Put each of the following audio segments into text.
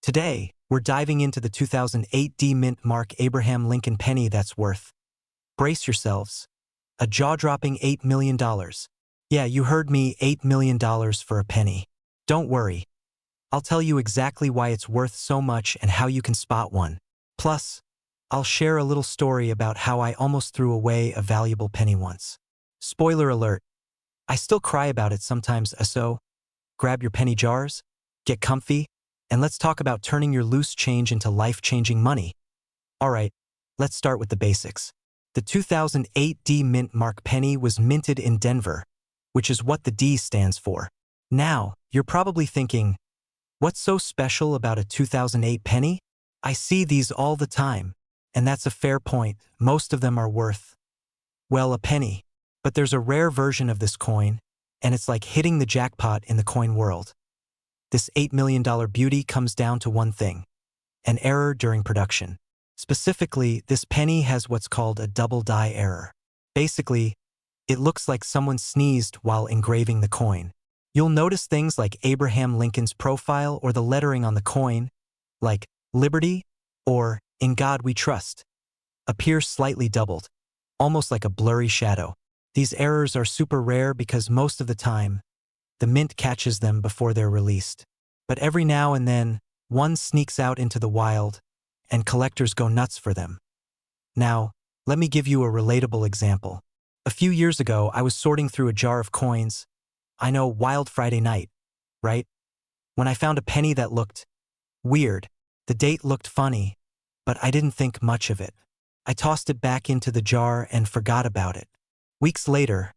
Today, we're diving into the 2008 D-Mint Mark Abraham Lincoln penny that's worth, brace yourselves, a jaw-dropping $8 million. Yeah, you heard me, $8 million for a penny. Don't worry. I'll tell you exactly why it's worth so much and how you can spot one. Plus, I'll share a little story about how I almost threw away a valuable penny once. Spoiler alert, I still cry about it sometimes, so grab your penny jars, get comfy, and let's talk about turning your loose change into life-changing money. Alright, let's start with the basics. The 2008 D-Mint Mark penny was minted in Denver, which is what the D stands for. Now, you're probably thinking, what's so special about a 2008 penny? I see these all the time, and that's a fair point. Most of them are worth, well, a penny. But there's a rare version of this coin, and it's like hitting the jackpot in the coin world. This $8 million beauty comes down to one thing: an error during production. Specifically, this penny has what's called a double die error. Basically, it looks like someone sneezed while engraving the coin. You'll notice things like Abraham Lincoln's profile or the lettering on the coin, like Liberty or In God We Trust, appear slightly doubled, almost like a blurry shadow. These errors are super rare because most of the time, the mint catches them before they're released. But every now and then, one sneaks out into the wild, and collectors go nuts for them. Now, let me give you a relatable example. A few years ago, I was sorting through a jar of coins. I know, Wild Friday night, right? When I found a penny that looked weird. The date looked funny, but I didn't think much of it. I tossed it back into the jar and forgot about it. Weeks later,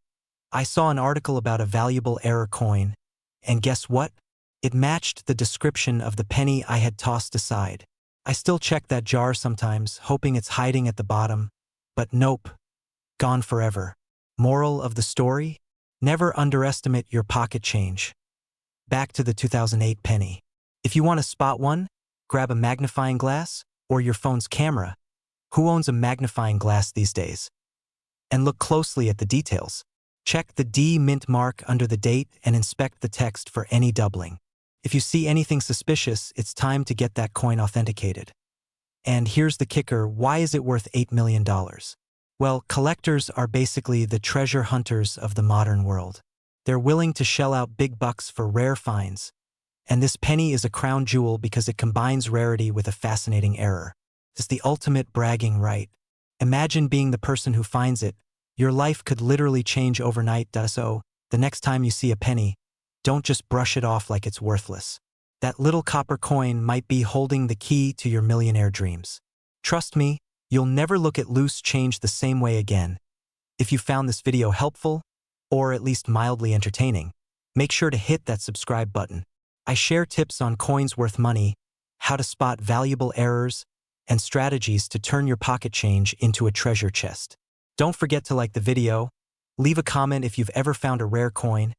I saw an article about a valuable error coin, and guess what? It matched the description of the penny I had tossed aside. I still check that jar sometimes, hoping it's hiding at the bottom, but nope, gone forever. Moral of the story? Never underestimate your pocket change. Back to the 2008 penny. If you want to spot one, grab a magnifying glass or your phone's camera. Who owns a magnifying glass these days? And look closely at the details. Check the D-Mint mark under the date and inspect the text for any doubling. If you see anything suspicious, it's time to get that coin authenticated. And here's the kicker: why is it worth $8 million? Well, collectors are basically the treasure hunters of the modern world. They're willing to shell out big bucks for rare finds, and this penny is a crown jewel because it combines rarity with a fascinating error. It's the ultimate bragging right. Imagine being the person who finds it. Your life could literally change overnight. So, the next time you see a penny, don't just brush it off like it's worthless. That little copper coin might be holding the key to your millionaire dreams. Trust me, you'll never look at loose change the same way again. If you found this video helpful, or at least mildly entertaining, make sure to hit that subscribe button. I share tips on coins worth money, how to spot valuable errors, and strategies to turn your pocket change into a treasure chest. Don't forget to like the video, leave a comment if you've ever found a rare coin,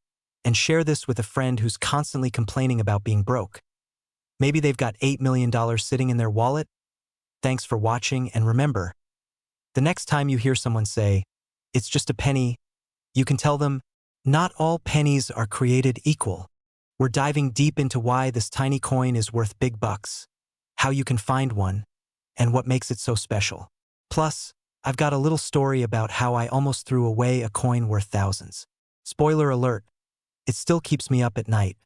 and share this with a friend who's constantly complaining about being broke. Maybe they've got $8 million sitting in their wallet. Thanks for watching, and remember, the next time you hear someone say, "It's just a penny," you can tell them, not all pennies are created equal. We're diving deep into why this tiny coin is worth big bucks, how you can find one, and what makes it so special. Plus, I've got a little story about how I almost threw away a coin worth thousands. Spoiler alert, it still keeps me up at night.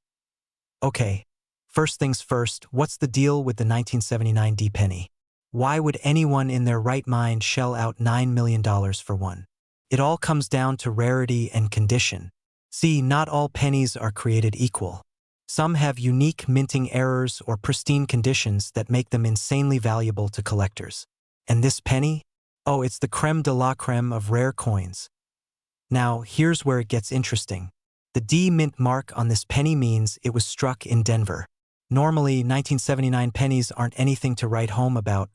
Okay, first things first, what's the deal with the 1979 D penny? Why would anyone in their right mind shell out $9 million for one? It all comes down to rarity and condition. See, not all pennies are created equal. Some have unique minting errors or pristine conditions that make them insanely valuable to collectors. And this penny? Oh, it's the creme de la creme of rare coins. Now, here's where it gets interesting. The D-Mint mark on this penny means it was struck in Denver. Normally, 1979 pennies aren't anything to write home about.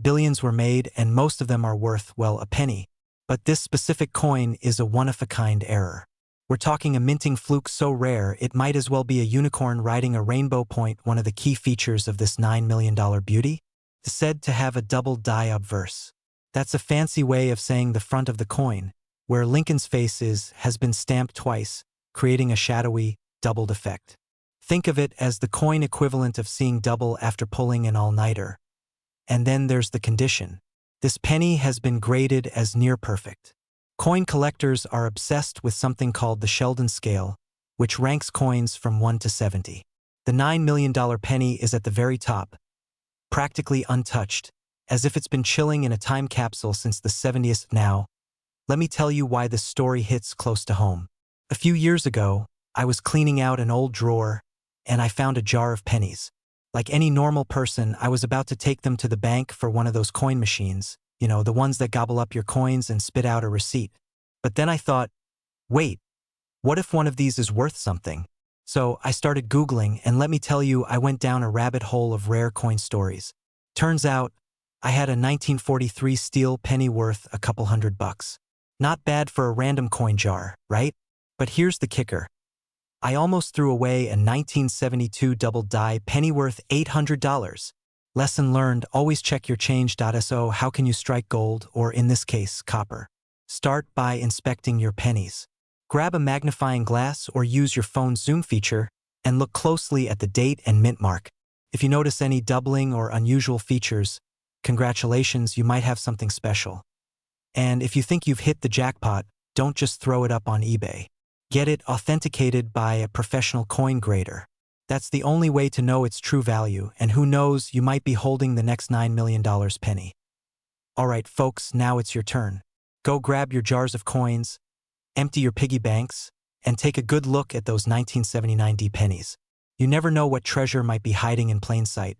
Billions were made, and most of them are worth, well, a penny. But this specific coin is a one-of-a-kind error. We're talking a minting fluke so rare it might as well be a unicorn riding a rainbow point. One of the key features of this $9 million beauty is said to have a double die obverse. That's a fancy way of saying the front of the coin, where Lincoln's face is, has been stamped twice, creating a shadowy, doubled effect. Think of it as the coin equivalent of seeing double after pulling an all-nighter. And then there's the condition. This penny has been graded as near perfect. Coin collectors are obsessed with something called the Sheldon scale, which ranks coins from 1 to 70. The $9 million penny is at the very top, practically untouched, as if it's been chilling in a time capsule since the 70s. Now, let me tell you why this story hits close to home. A few years ago, I was cleaning out an old drawer, and I found a jar of pennies. Like any normal person, I was about to take them to the bank for one of those coin machines, you know, the ones that gobble up your coins and spit out a receipt. But then I thought, wait, what if one of these is worth something? So I started Googling, and let me tell you, I went down a rabbit hole of rare coin stories. Turns out, I had a 1943 steel penny worth a couple $100. Not bad for a random coin jar, right? But here's the kicker. I almost threw away a 1972 double-die penny worth $800. Lesson learned, always check your change.so. How can you strike gold, or in this case, copper? Start by inspecting your pennies. Grab a magnifying glass or use your phone's zoom feature and look closely at the date and mint mark. If you notice any doubling or unusual features, congratulations, you might have something special. And if you think you've hit the jackpot, don't just throw it up on eBay. Get it authenticated by a professional coin grader. That's the only way to know its true value, and who knows, you might be holding the next $9 million penny. Alright folks, now it's your turn. Go grab your jars of coins, empty your piggy banks, and take a good look at those 1979 D pennies. You never know what treasure might be hiding in plain sight.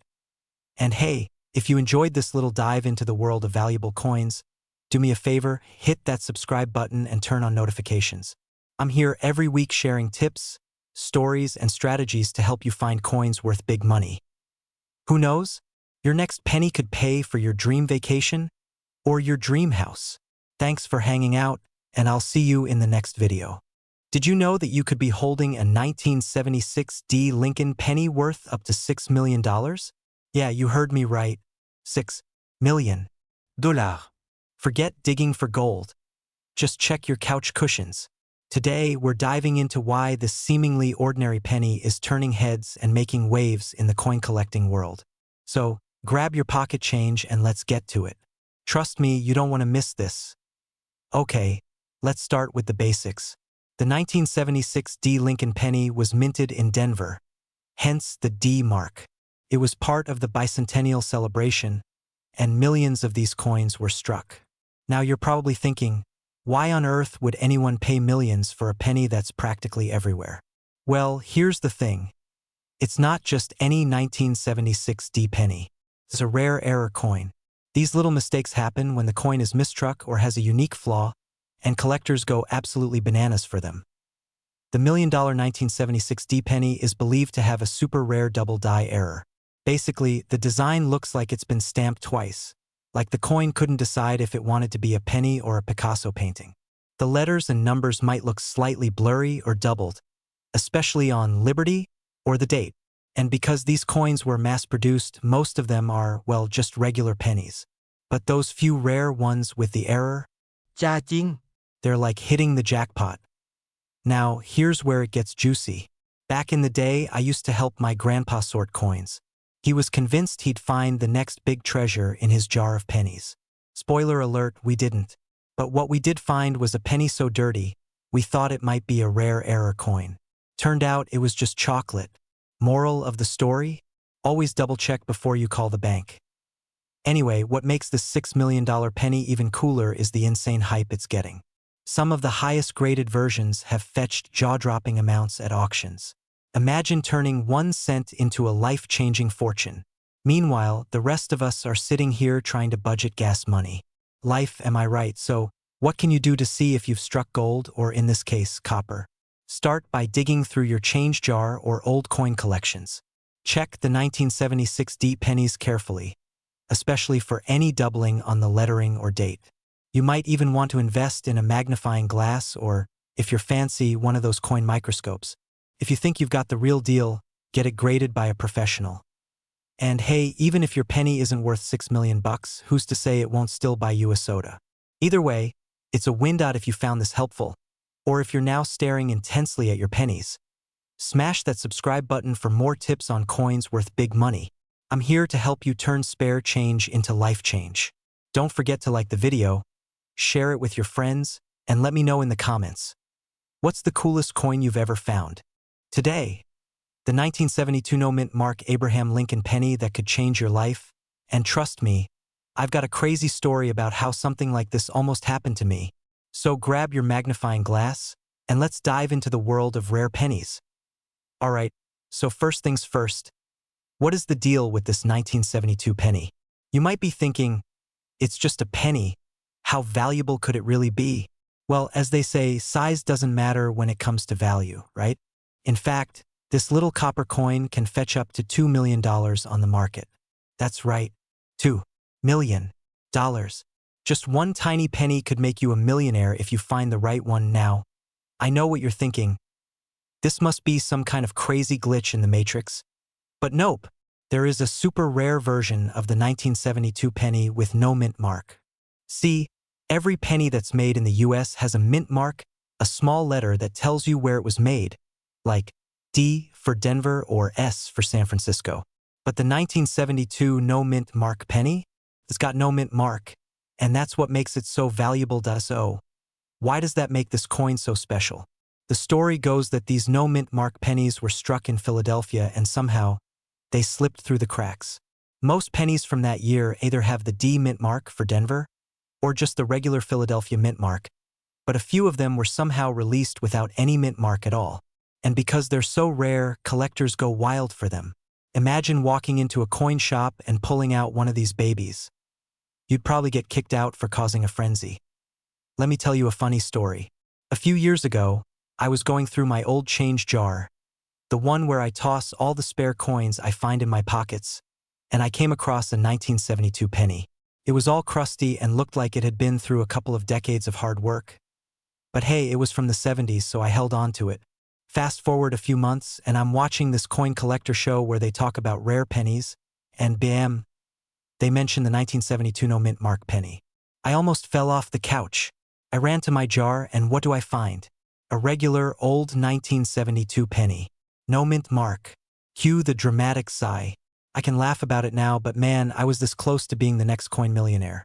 And hey, if you enjoyed this little dive into the world of valuable coins, do me a favor, hit that subscribe button and turn on notifications. I'm here every week sharing tips, stories, and strategies to help you find coins worth big money. Who knows? Your next penny could pay for your dream vacation or your dream house. Thanks for hanging out, and I'll see you in the next video. Did you know that you could be holding a 1976 D Lincoln penny worth up to $6 million? Yeah, you heard me right. $6 million. Forget digging for gold. Just check your couch cushions. Today, we're diving into why this seemingly ordinary penny is turning heads and making waves in the coin collecting world. So, grab your pocket change and let's get to it. Trust me, you don't want to miss this. Okay, let's start with the basics. The 1976 D Lincoln penny was minted in Denver, hence the D mark. It was part of the bicentennial celebration, and millions of these coins were struck. Now you're probably thinking, why on earth would anyone pay millions for a penny that's practically everywhere? Well, here's the thing. It's not just any 1976 D penny. It's a rare error coin. These little mistakes happen when the coin is mistruck or has a unique flaw, and collectors go absolutely bananas for them. The $1 million 1976 D penny is believed to have a super rare double die error. Basically, the design looks like it's been stamped twice, like the coin couldn't decide if it wanted to be a penny or a Picasso painting. The letters and numbers might look slightly blurry or doubled, especially on Liberty or the date. And because these coins were mass-produced, most of them are, well, just regular pennies. But those few rare ones with the error, they're like hitting the jackpot. Now, here's where it gets juicy. Back in the day, I used to help my grandpa sort coins. He was convinced he'd find the next big treasure in his jar of pennies. Spoiler alert, we didn't. But what we did find was a penny so dirty, we thought it might be a rare error coin. Turned out it was just chocolate. Moral of the story? Always double-check before you call the bank. Anyway, what makes this $6 million penny even cooler is the insane hype it's getting. Some of the highest graded versions have fetched jaw-dropping amounts at auctions. Imagine turning 1 cent into a life-changing fortune. Meanwhile, the rest of us are sitting here trying to budget gas money. Life, am I right? So, what can you do to see if you've struck gold, or in this case, copper? Start by digging through your change jar or old coin collections. Check the 1976 D pennies carefully, especially for any doubling on the lettering or date. You might even want to invest in a magnifying glass or, if you're fancy, one of those coin microscopes. If you think you've got the real deal, get it graded by a professional. And hey, even if your penny isn't worth $6 million, who's to say it won't still buy you a soda? Either way, it's a win. If you found this helpful, or if you're now staring intensely at your pennies, Smash that subscribe button for more tips on coins worth big money. I'm here to help you turn spare change into life change. Don't forget to like the video, share it with your friends, and let me know in the comments. What's the coolest coin you've ever found? Today, the 1972 no-mint mark Abraham Lincoln penny that could change your life. And trust me, I've got a crazy story about how something like this almost happened to me. So grab your magnifying glass, and let's dive into the world of rare pennies. Alright, so first things first, what is the deal with this 1972 penny? You might be thinking, it's just a penny. How valuable could it really be? Well, as they say, size doesn't matter when it comes to value, right? In fact, this little copper coin can fetch up to $2 million on the market. That's right, $2 million. Just one tiny penny could make you a millionaire if you find the right one now. I know what you're thinking. This must be some kind of crazy glitch in the Matrix. But nope, there is a super rare version of the 1972 penny with no mint mark. See, every penny that's made in the US has a mint mark, a small letter that tells you where it was made, like D for Denver or S for San Francisco. But the 1972 no mint mark penny has got no mint mark, and that's what makes it so valuable. So, why does that make this coin so special? The story goes that these no mint mark pennies were struck in Philadelphia and somehow they slipped through the cracks. Most pennies from that year either have the D mint mark for Denver or just the regular Philadelphia mint mark, but a few of them were somehow released without any mint mark at all. And because they're so rare, collectors go wild for them. Imagine walking into a coin shop and pulling out one of these babies. You'd probably get kicked out for causing a frenzy. Let me tell you a funny story. A few years ago, I was going through my old change jar, the one where I toss all the spare coins I find in my pockets, and I came across a 1972 penny. It was all crusty and looked like it had been through a couple of decades of hard work. But hey, it was from the 70s, so I held on to it. Fast forward a few months, and I'm watching this coin collector show where they talk about rare pennies, and bam, they mention the 1972 no mint mark penny. I almost fell off the couch. I ran to my jar, and what do I find? A regular old 1972 penny. No mint mark. Cue the dramatic sigh. I can laugh about it now, but man, I was this close to being the next coin millionaire.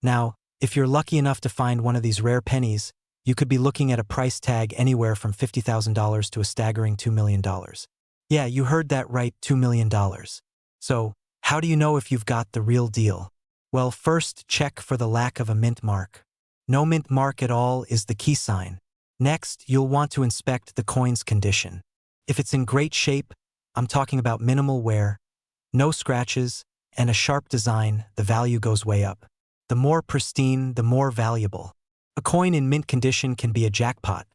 Now, if you're lucky enough to find one of these rare pennies, you could be looking at a price tag anywhere from $50,000 to a staggering $2 million. Yeah, you heard that right, $2 million. So, how do you know if you've got the real deal? Well, first, check for the lack of a mint mark. No mint mark at all is the key sign. Next, you'll want to inspect the coin's condition. If it's in great shape, I'm talking about minimal wear, no scratches, and a sharp design, the value goes way up. The more pristine, the more valuable. A coin in mint condition can be a jackpot.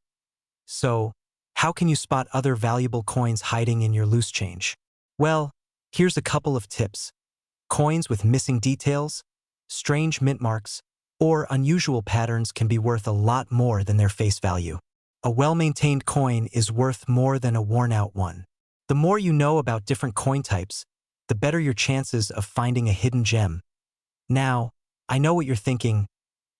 So, how can you spot other valuable coins hiding in your loose change? Well, here's a couple of tips. Coins with missing details, strange mint marks, or unusual patterns can be worth a lot more than their face value. A well-maintained coin is worth more than a worn-out one. The more you know about different coin types, the better your chances of finding a hidden gem. Now, I know what you're thinking.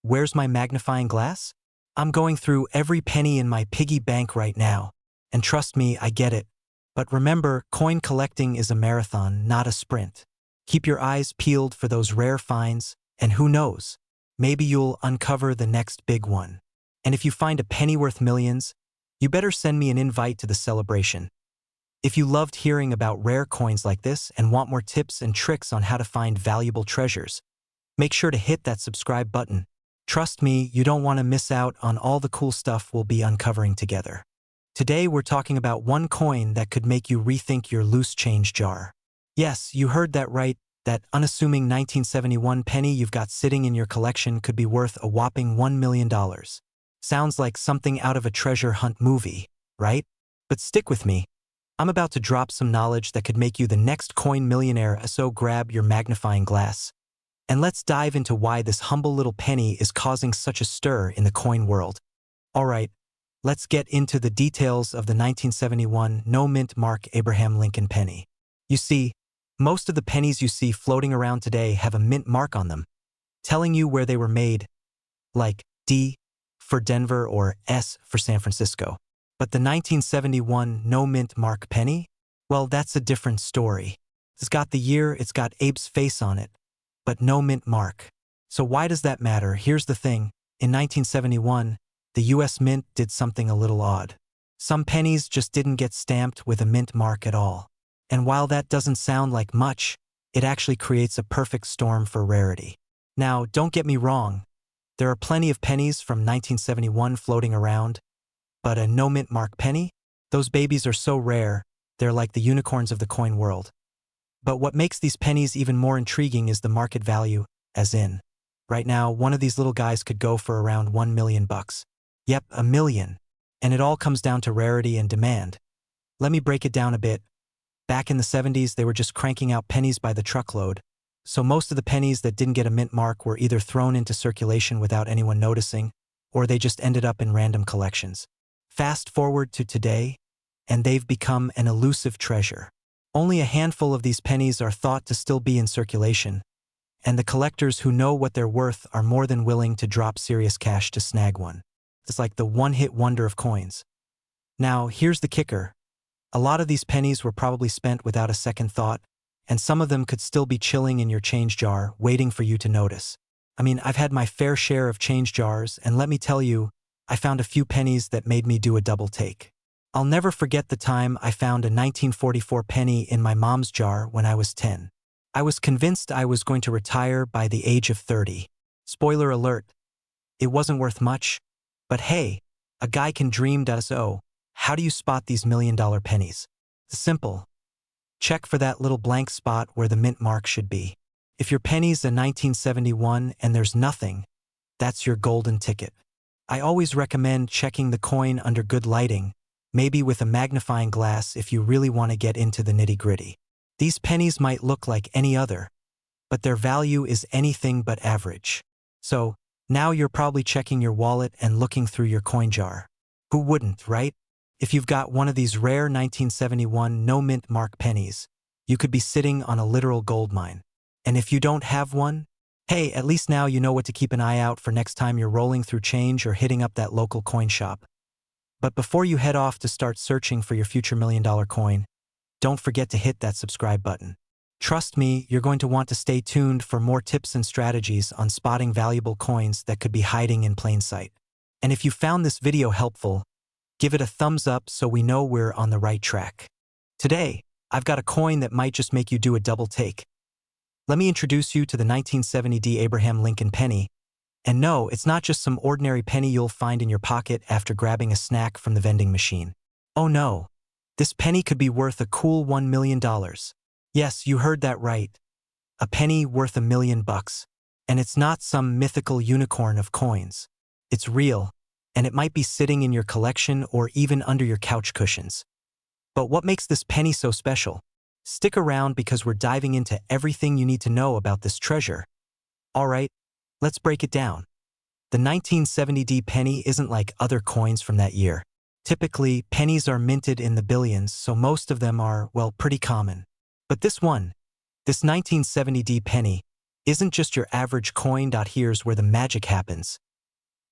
Where's my magnifying glass? I'm going through every penny in my piggy bank right now. And trust me, I get it. But remember, coin collecting is a marathon, not a sprint. Keep your eyes peeled for those rare finds, and who knows, maybe you'll uncover the next big one. And if you find a penny worth millions, you better send me an invite to the celebration. If you loved hearing about rare coins like this and want more tips and tricks on how to find valuable treasures, make sure to hit that subscribe button. Trust me, you don't want to miss out on all the cool stuff we'll be uncovering together. Today we're talking about one coin that could make you rethink your loose change jar. Yes, you heard that right. That unassuming 1971 penny you've got sitting in your collection could be worth a whopping $1 million. Sounds like something out of a treasure hunt movie, right? But stick with me. I'm about to drop some knowledge that could make you the next coin millionaire, so grab your magnifying glass. And let's dive into why this humble little penny is causing such a stir in the coin world. Alright, let's get into the details of the 1971 no mint mark Abraham Lincoln penny. You see, most of the pennies you see floating around today have a mint mark on them, telling you where they were made, like D for Denver or S for San Francisco. But the 1971 no-mint mark penny? Well, that's a different story. It's got the year, it's got Abe's face on it, but no mint mark. So why does that matter? Here's the thing. In 1971, the US Mint did something a little odd. Some pennies just didn't get stamped with a mint mark at all. And while that doesn't sound like much, it actually creates a perfect storm for rarity. Now, don't get me wrong. There are plenty of pennies from 1971 floating around, but a no mint mark penny? Those babies are so rare, they're like the unicorns of the coin world. But what makes these pennies even more intriguing is the market value, as in. Right now, one of these little guys could go for around $1 million. Yep, $1 million. And it all comes down to rarity and demand. Let me break it down a bit. Back in the 70s, they were just cranking out pennies by the truckload. So most of the pennies that didn't get a mint mark were either thrown into circulation without anyone noticing, or they just ended up in random collections. Fast forward to today, and they've become an elusive treasure. Only a handful of these pennies are thought to still be in circulation, and the collectors who know what they're worth are more than willing to drop serious cash to snag one. It's like the one-hit wonder of coins. Now, here's the kicker. A lot of these pennies were probably spent without a second thought, and some of them could still be chilling in your change jar, waiting for you to notice. I mean, I've had my fair share of change jars, and let me tell you, I found a few pennies that made me do a double take. I'll never forget the time I found a 1944 penny in my mom's jar when I was 10. I was convinced I was going to retire by the age of 30. Spoiler alert, it wasn't worth much, but hey, a guy can dream. So, how do you spot these $1 million pennies? Simple. Check for that little blank spot where the mint mark should be. If your penny's a 1971 and there's nothing, that's your golden ticket. I always recommend checking the coin under good lighting, maybe with a magnifying glass if you really want to get into the nitty-gritty. These pennies might look like any other, but their value is anything but average. So, now you're probably checking your wallet and looking through your coin jar. Who wouldn't, right? If you've got one of these rare 1971 no-mint mark pennies, you could be sitting on a literal gold mine. And if you don't have one, hey, at least now you know what to keep an eye out for next time you're rolling through change or hitting up that local coin shop. But before you head off to start searching for your future $1 million coin, don't forget to hit that subscribe button. Trust me, you're going to want to stay tuned for more tips and strategies on spotting valuable coins that could be hiding in plain sight. And if you found this video helpful, give it a thumbs up so we know we're on the right track. Today, I've got a coin that might just make you do a double take. Let me introduce you to the 1970 Abraham Lincoln penny. And no, it's not just some ordinary penny you'll find in your pocket after grabbing a snack from the vending machine. Oh no, this penny could be worth a cool $1 million. Yes, you heard that right. A penny worth $1 million. And it's not some mythical unicorn of coins. It's real, and it might be sitting in your collection or even under your couch cushions. But what makes this penny so special? Stick around because we're diving into everything you need to know about this treasure. All right, let's break it down. The 1970 penny isn't like other coins from that year. Typically, pennies are minted in the billions, so most of them are, well, pretty common. But this 1970 penny, isn't just your average coin. Here's where the magic happens.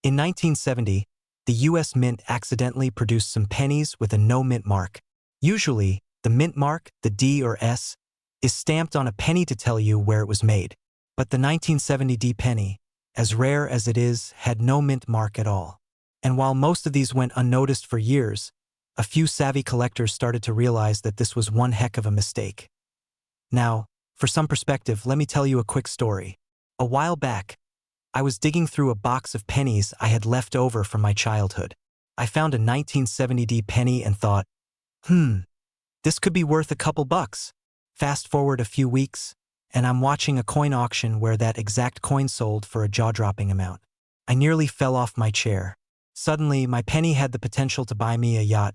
In 1970, the US Mint accidentally produced some pennies with a no mint mark. Usually, the mint mark, the D or S, is stamped on a penny to tell you where it was made. But the 1970 penny, as rare as it is, had no mint mark at all. And while most of these went unnoticed for years, a few savvy collectors started to realize that this was one heck of a mistake. Now, for some perspective, let me tell you a quick story. A while back, I was digging through a box of pennies I had left over from my childhood. I found a 1970 penny and thought, this could be worth a couple bucks. Fast forward a few weeks, and I'm watching a coin auction where that exact coin sold for a jaw-dropping amount. I nearly fell off my chair. Suddenly, my penny had the potential to buy me a yacht.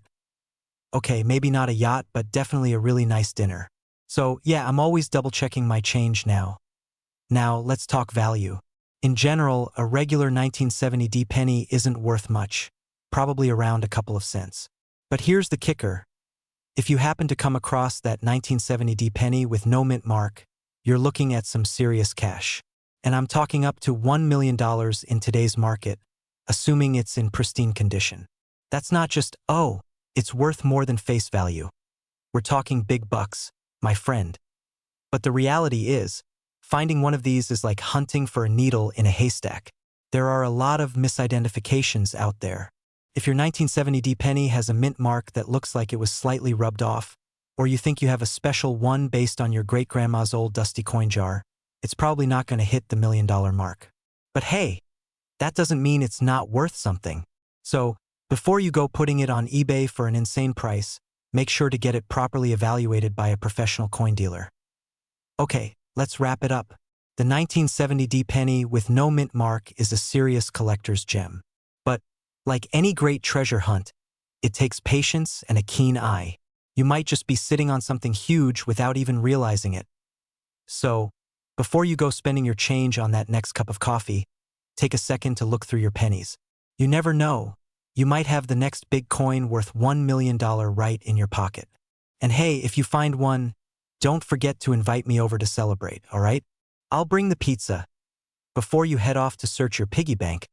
Okay, maybe not a yacht, but definitely a really nice dinner. So, yeah, I'm always double-checking my change now. Now, let's talk value. In general, a regular 1970 penny isn't worth much, probably around a couple of cents. But here's the kicker. If you happen to come across that 1970 penny with no mint mark, you're looking at some serious cash. And I'm talking up to $1 million in today's market, assuming it's in pristine condition. That's not just, oh, it's worth more than face value. We're talking big bucks, my friend. But the reality is, finding one of these is like hunting for a needle in a haystack. There are a lot of misidentifications out there. If your 1970 penny has a mint mark that looks like it was slightly rubbed off, or you think you have a special one based on your great-grandma's old dusty coin jar, it's probably not going to hit the $1 million mark. But hey, that doesn't mean it's not worth something. So, before you go putting it on eBay for an insane price, make sure to get it properly evaluated by a professional coin dealer. Okay, let's wrap it up. The 1970 penny with no mint mark is a serious collector's gem. But, like any great treasure hunt, it takes patience and a keen eye. You might just be sitting on something huge without even realizing it. So, before you go spending your change on that next cup of coffee, take a second to look through your pennies. You never know. You might have the next big coin worth $1 million right in your pocket. And hey, if you find one, don't forget to invite me over to celebrate, all right? I'll bring the pizza. Before you head off to search your piggy bank,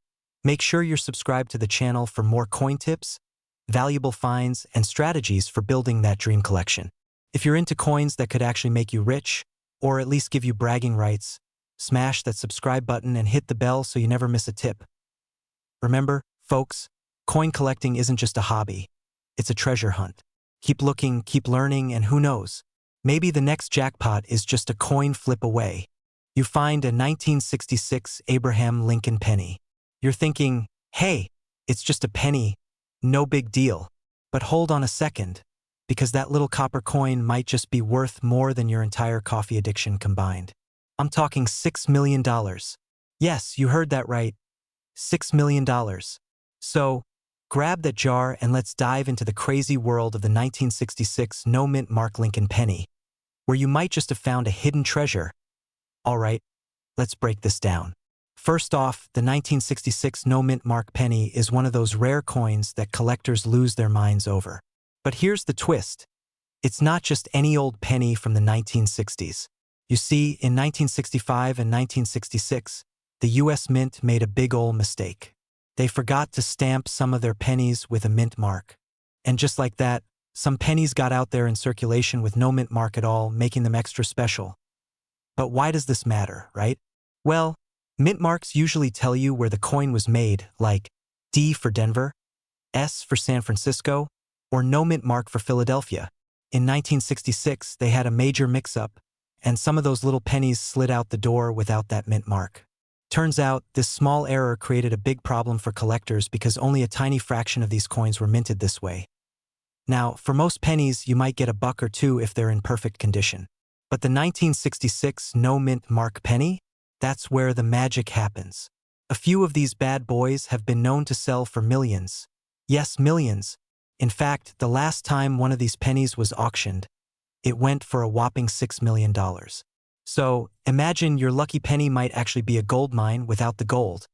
make sure you're subscribed to the channel for more coin tips, valuable finds, and strategies for building that dream collection. If you're into coins that could actually make you rich, or at least give you bragging rights, smash that subscribe button and hit the bell so you never miss a tip. Remember, folks, coin collecting isn't just a hobby. It's a treasure hunt. Keep looking, keep learning, and who knows? Maybe the next jackpot is just a coin flip away. You find a 1966 Abraham Lincoln penny. You're thinking, hey, it's just a penny, no big deal. But hold on a second, because that little copper coin might just be worth more than your entire coffee addiction combined. I'm talking $6 million. Yes, you heard that right. $6 million. So, grab that jar and let's dive into the crazy world of the 1966 no mint mark Lincoln penny, where you might just have found a hidden treasure. All right, let's break this down. First off, the 1966 no mint mark penny is one of those rare coins that collectors lose their minds over. But here's the twist. It's not just any old penny from the 1960s. You see, in 1965 and 1966, the US Mint made a big ol' mistake. They forgot to stamp some of their pennies with a mint mark. And just like that, some pennies got out there in circulation with no mint mark at all, making them extra special. But why does this matter, right? Well, mint marks usually tell you where the coin was made, like D for Denver, S for San Francisco, or no mint mark for Philadelphia. In 1966, they had a major mix-up, and some of those little pennies slid out the door without that mint mark. Turns out, this small error created a big problem for collectors because only a tiny fraction of these coins were minted this way. Now, for most pennies, you might get a buck or two if they're in perfect condition. But the 1966 no mint mark penny? That's where the magic happens. A few of these bad boys have been known to sell for millions. Yes, millions. In fact, the last time one of these pennies was auctioned, it went for a whopping $6 million. So, imagine your lucky penny might actually be a gold mine without the gold.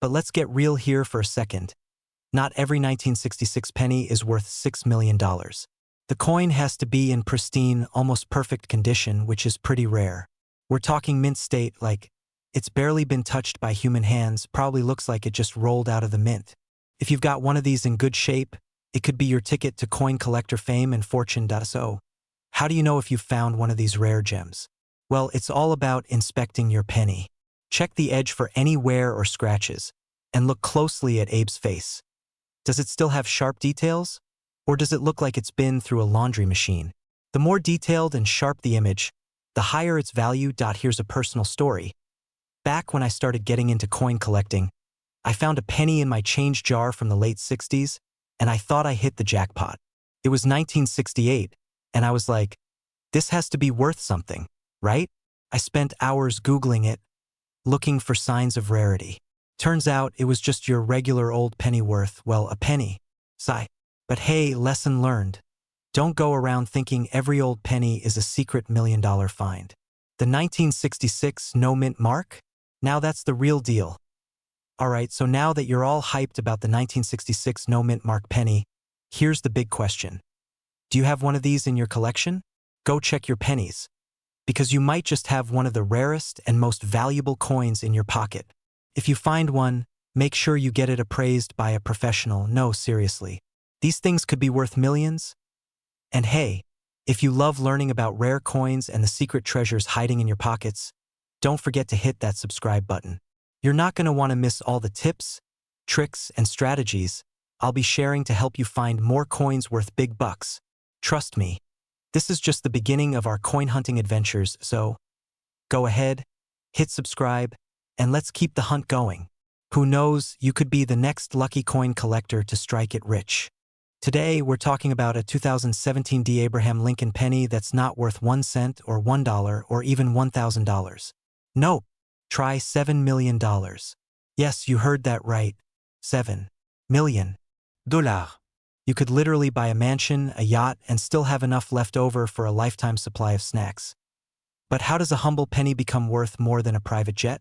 But let's get real here for a second. Not every 1966 penny is worth $6 million. The coin has to be in pristine, almost perfect condition, which is pretty rare. We're talking mint state, like it's barely been touched by human hands, probably looks like it just rolled out of the mint. If you've got one of these in good shape, it could be your ticket to coin collector fame and fortune. So, how do you know if you've found one of these rare gems? Well, it's all about inspecting your penny. Check the edge for any wear or scratches, and look closely at Abe's face. Does it still have sharp details? Or does it look like it's been through a laundry machine? The more detailed and sharp the image, the higher its value. Here's a personal story. Back when I started getting into coin collecting, I found a penny in my change jar from the late 60s, and I thought I hit the jackpot. It was 1968, and I was like, this has to be worth something, right? I spent hours Googling it, looking for signs of rarity. Turns out it was just your regular old penny worth, well, a penny. Sigh. But hey, lesson learned. Don't go around thinking every old penny is a secret $1 million find. The 1966 no mint mark? Now that's the real deal. Alright, so now that you're all hyped about the 1966 no mint mark penny, here's the big question. Do you have one of these in your collection? Go check your pennies. Because you might just have one of the rarest and most valuable coins in your pocket. If you find one, make sure you get it appraised by a professional. No, seriously. These things could be worth millions. And hey, if you love learning about rare coins and the secret treasures hiding in your pockets, don't forget to hit that subscribe button. You're not going to want to miss all the tips, tricks, and strategies I'll be sharing to help you find more coins worth big bucks. Trust me, this is just the beginning of our coin hunting adventures, so go ahead, hit subscribe, and let's keep the hunt going. Who knows, you could be the next lucky coin collector to strike it rich. Today, we're talking about a 2017 D. Abraham Lincoln penny that's not worth 1 cent or $1 or even $1,000. Nope, try $7 million. Yes, you heard that right. $7 million. You could literally buy a mansion, a yacht, and still have enough left over for a lifetime supply of snacks. But how does a humble penny become worth more than a private jet?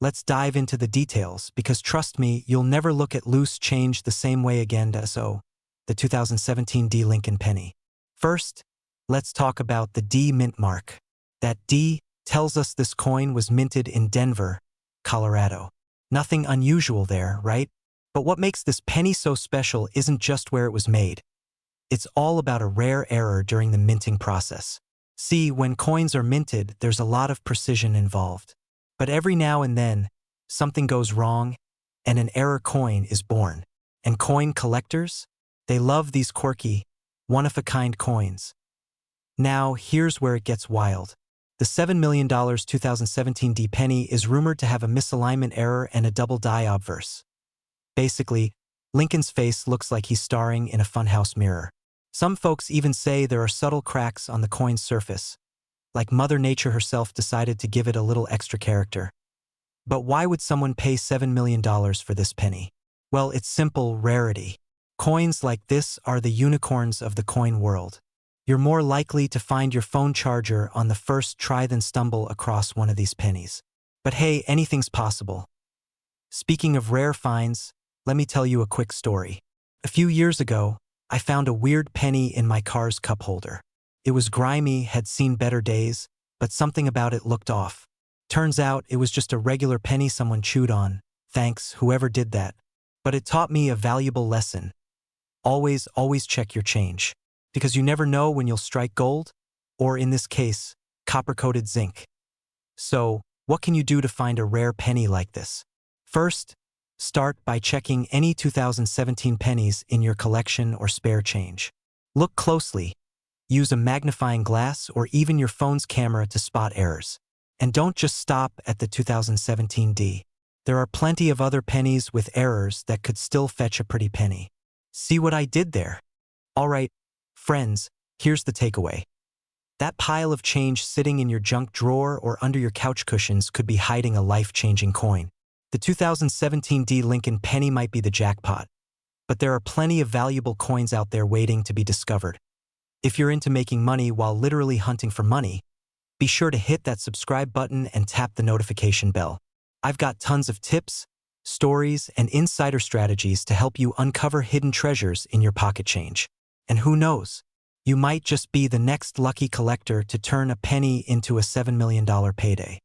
Let's dive into the details, because trust me, you'll never look at loose change the same way again. So, the 2017 D Lincoln penny. First, let's talk about the D mint mark. That D tells us this coin was minted in Denver, Colorado. Nothing unusual there, right? But what makes this penny so special isn't just where it was made. It's all about a rare error during the minting process. See, when coins are minted, there's a lot of precision involved. But every now and then, something goes wrong, and an error coin is born. And coin collectors? They love these quirky, one-of-a-kind coins. Now, here's where it gets wild. The $7 million 2017 D penny is rumored to have a misalignment error and a double die obverse. Basically, Lincoln's face looks like he's staring in a funhouse mirror. Some folks even say there are subtle cracks on the coin's surface, like Mother Nature herself decided to give it a little extra character. But why would someone pay $7 million for this penny? Well, it's simple: rarity. Coins like this are the unicorns of the coin world. You're more likely to find your phone charger on the first try than stumble across one of these pennies. But hey, anything's possible. Speaking of rare finds, let me tell you a quick story. A few years ago, I found a weird penny in my car's cup holder. It was grimy, had seen better days, but something about it looked off. Turns out it was just a regular penny someone chewed on. Thanks, whoever did that. But it taught me a valuable lesson. Always check your change. Because you never know when you'll strike gold, or in this case, copper-coated zinc. So, what can you do to find a rare penny like this? First, start by checking any 2017 pennies in your collection or spare change. Look closely. Use a magnifying glass or even your phone's camera to spot errors. And don't just stop at the 2017 D. There are plenty of other pennies with errors that could still fetch a pretty penny. See what I did there? Alright, friends, here's the takeaway. That pile of change sitting in your junk drawer or under your couch cushions could be hiding a life-changing coin. The 2017 D Lincoln penny might be the jackpot, but there are plenty of valuable coins out there waiting to be discovered. If you're into making money while literally hunting for money, be sure to hit that subscribe button and tap the notification bell. I've got tons of tips, stories, and insider strategies to help you uncover hidden treasures in your pocket change. And who knows, you might just be the next lucky collector to turn a penny into a $7 million payday.